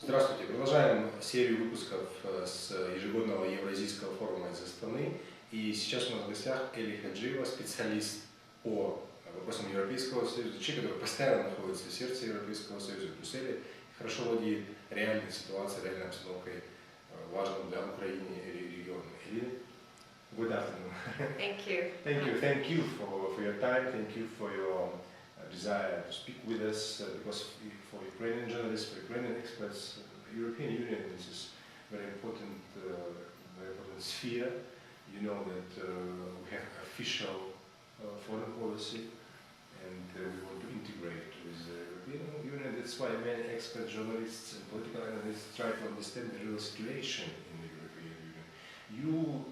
Здравствуйте! Продолжаем серию выпусков с ежегодного Евразийского форума из Астаны. И сейчас у нас в гостях Hadzhieva, специалист по вопросам Европейского Союза, человек, который постоянно находится в сердце Европейского Союза в Брюсселе, хорошо владеет реальной ситуацией, реальной обстановкой, важной для Украины и региона. Good afternoon. Thank you. Thank you for your time. Thank you for your desire to speak with us, because for Ukrainian journalists, for Ukrainian experts, the European Union is a very important sphere. You know that we have official foreign policy, and we want to integrate with the European Union. That's why many expert journalists and political analysts try to understand the real situation in the European Union. You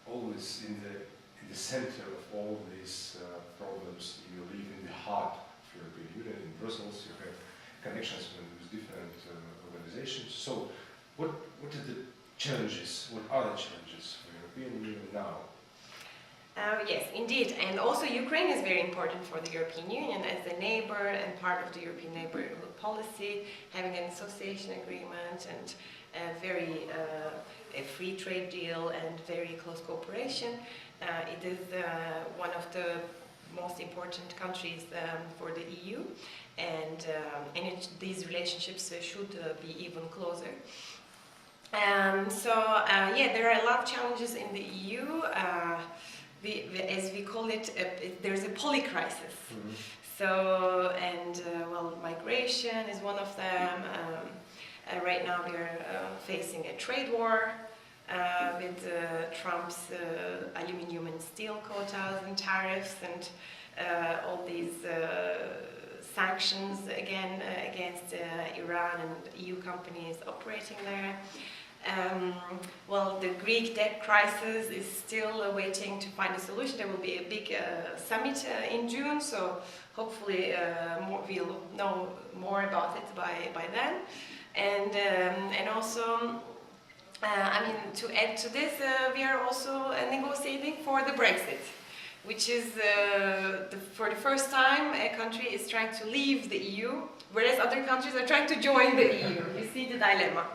always in the center of all these problems. You live in the heart of the European Union, in Brussels. You have connections with different organizations. So, what are the challenges? What are the challenges for the European Union now? Yes, indeed, and also Ukraine is very important for the European Union as a neighbor and part of the European neighborhood policy, having an association agreement and a free trade deal and very close cooperation. It is one of the most important countries for the EU, and these relationships should be even closer. Yeah, there are a lot of challenges in the EU. As we call it, there's a polycrisis. Mm-hmm. So, well, migration is one of them. Right now we are facing a trade war with Trump's aluminum and steel quotas and tariffs and all these sanctions against Iran and EU companies operating there. Well, the Greek debt crisis is still waiting to find a solution. There will be a big summit in June, so hopefully we'll know more about it by then. And also, I mean, to add to this, we are also negotiating for the Brexit, which is for the first time a country is trying to leave the EU, whereas other countries are trying to join the EU. You see the dilemma.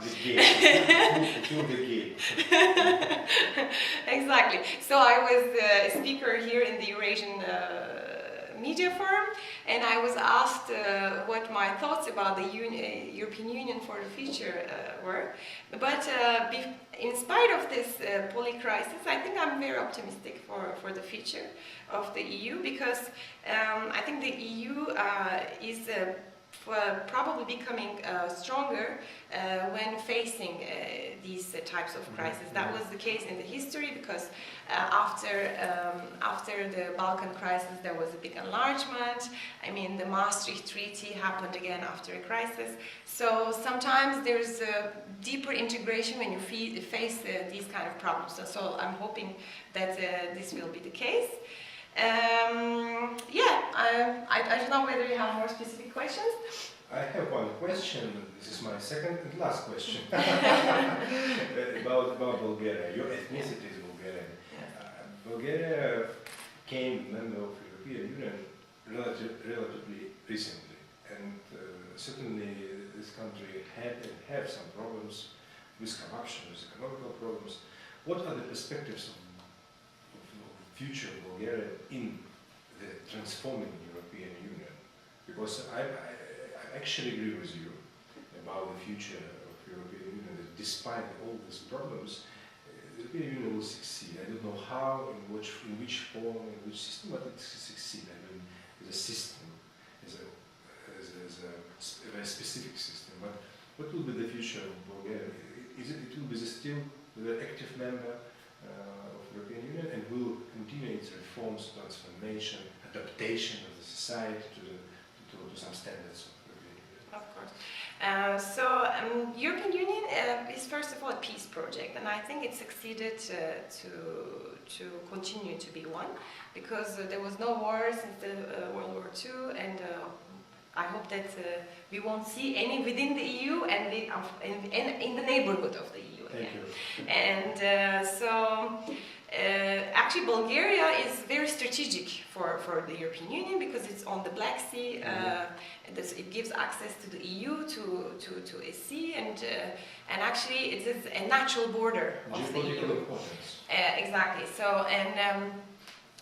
Exactly. So I was a speaker here in the Eurasian Media Forum, and I was asked what my thoughts about the European Union for the future were. But in spite of this polycrisis, I think I'm very optimistic for the future of the EU, because I think the EU is probably becoming stronger when facing these types of crises. That was the case in the history, because after the Balkan crisis there was a big enlargement. I mean, the Maastricht Treaty happened again after a crisis. So sometimes there's a deeper integration when you face these kind of problems. So I'm hoping that this will be the case. I don't know whether you have more specific questions. I have one question. This is my second and last question about Bulgaria. Your ethnicity is Bulgarian. Bulgaria became member of the European Union relatively recently, and certainly this country had and have some problems with corruption, with economical problems. What are the perspectives of future of Bulgaria in the transforming European Union? Because I actually agree with you about the future of European Union, that despite all these problems, the European Union will succeed. I don't know how, in which form, in which system, but it will succeed. I mean, as a system, as a very specific system. But what will be the future of Bulgaria? It will be still the active member of the European Union, and will continue its reforms, transformation, adaptation of the society to some standards of the European Union. Of course. European Union is first of all a peace project, and I think it succeeded to continue to be one, because there was no war since the World War II, and I hope that we won't see any within the EU and in the neighborhood of the EU. Thank you. And Actually, Bulgaria is very strategic for the European Union because it's on the Black Sea. It gives access to the EU, to a sea, and actually it is a natural border of the EU. Exactly. So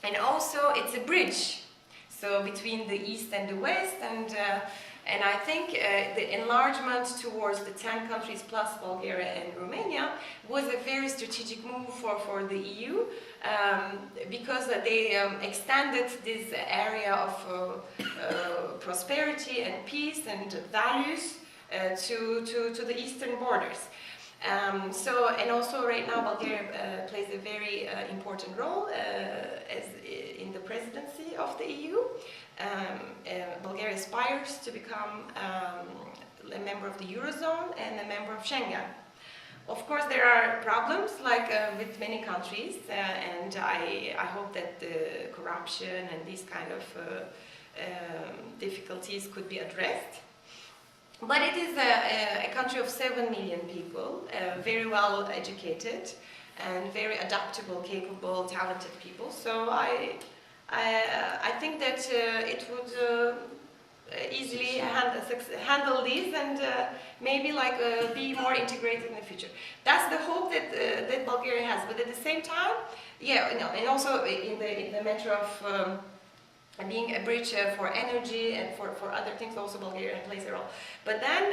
and also it's a bridge, so between the East and the West, and I think the enlargement towards the 10 countries plus Bulgaria and Romania was a very strategic move for the EU because they extended this area of prosperity and peace and values to the eastern borders. And also right now Bulgaria plays a very important role in the presidency of the EU. Bulgaria aspires to become a member of the Eurozone and a member of Schengen. Of course, there are problems like with many countries, and I hope that the corruption and these kind of difficulties could be addressed. But it is a country of 7 million people, very well educated and very adaptable, capable, talented people. So I think that it would easily handle these and maybe be more integrated in the future. That's the hope that Bulgaria has. But at the same time, and also in the matter of being a bridge for energy and for other things, also Bulgaria plays a role. But then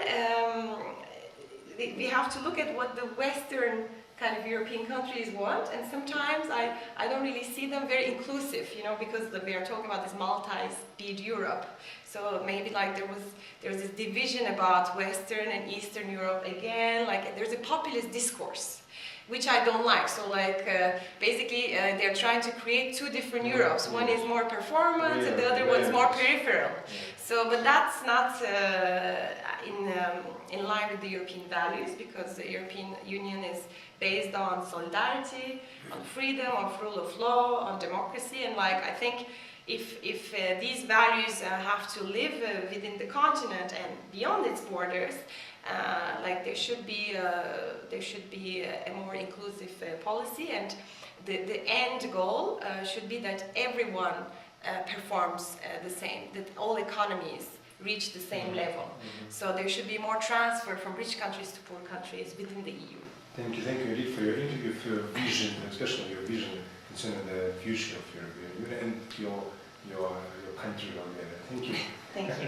we have to look at what the Western kind of European countries want, and sometimes I don't really see them very inclusive, because we are talking about this multi-speed Europe. So maybe there's this division about Western and Eastern Europe again, there's a populist discourse, which I don't like. So basically they're trying to create two different Europes. One is more performance and the other one's more peripheral. So, but that's not in line with the European values, because the European Union is based on solidarity, on freedom, on rule of law, on democracy, and I think if these values have to live within the continent and beyond its borders, there should be a more inclusive policy, and the end goal should be that everyone performs the same, that all economies reach the same level. So there should be more transfer from rich countries to poor countries within the EU. Thank you indeed for your interview, for your vision, especially your vision concerning the future of European Union and your country, Bulgaria. Thank you. Thank you.